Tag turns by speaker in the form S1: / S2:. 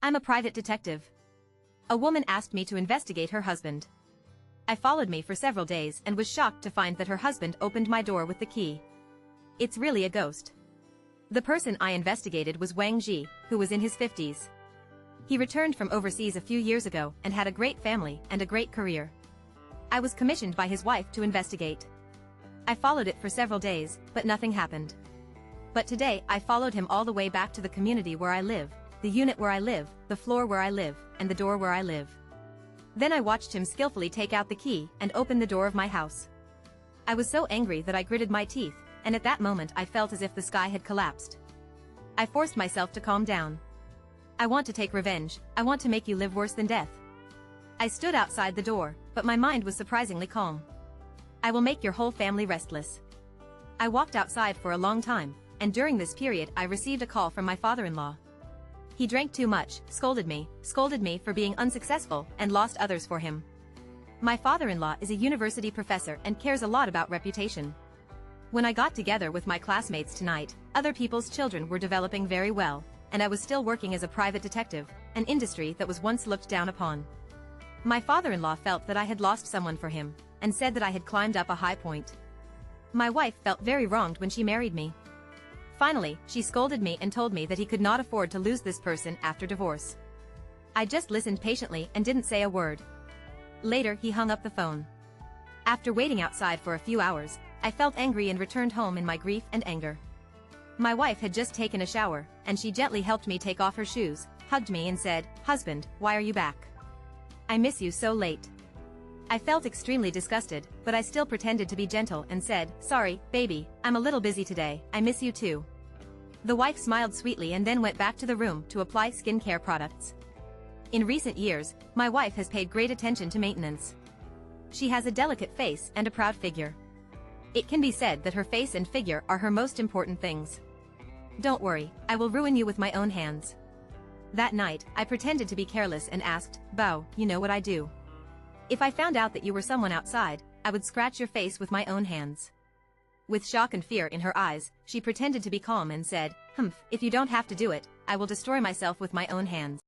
S1: I'm a private detective. A woman asked me to investigate her husband. I followed me for several days and was shocked to find that her husband opened my door with the key. It's really a ghost. The person I investigated was Wang Ji, who was in his 50s. He returned from overseas a few years ago and had a great family and a great career. I was commissioned by his wife to investigate. I followed it for several days, but nothing happened. But today I followed him all the way back to the community where I live, the unit where I live, the floor where I live, and the door where I live. Then I watched him skillfully take out the key and open the door of my house. I was so angry that I gritted my teeth, and at that moment I felt as if the sky had collapsed. I forced myself to calm down. I want to take revenge, I want to make you live worse than death. I stood outside the door, but my mind was surprisingly calm. I will make your whole family restless. I walked outside for a long time, and during this period I received a call from my father-in-law. He drank too much, scolded me for being unsuccessful, and lost others for him. My father-in-law is a university professor and cares a lot about reputation. When I got together with my classmates tonight, other people's children were developing very well, and I was still working as a private detective, an industry that was once looked down upon. My father-in-law felt that I had lost someone for him, and said that I had climbed up a high point. My wife felt very wronged when she married me. Finally, she scolded me and told me that he could not afford to lose this person after divorce. I just listened patiently and didn't say a word. Later he hung up the phone. After waiting outside for a few hours, I felt angry and returned home in my grief and anger. My wife had just taken a shower, and she gently helped me take off her shoes, hugged me and said, "Husband, why are you back? I miss you so late." I felt extremely disgusted, but I still pretended to be gentle and said, "Sorry, baby, I'm a little busy today, I miss you too." The wife smiled sweetly and then went back to the room to apply skincare products. In recent years, my wife has paid great attention to maintenance. She has a delicate face and a proud figure. It can be said that her face and figure are her most important things. "Don't worry, I will ruin you with my own hands." That night, I pretended to be careless and asked, "Bao, you know what I do? If I found out that you were someone outside, I would scratch your face with my own hands." With shock and fear in her eyes, she pretended to be calm and said, "If you don't have to do it, I will destroy myself with my own hands."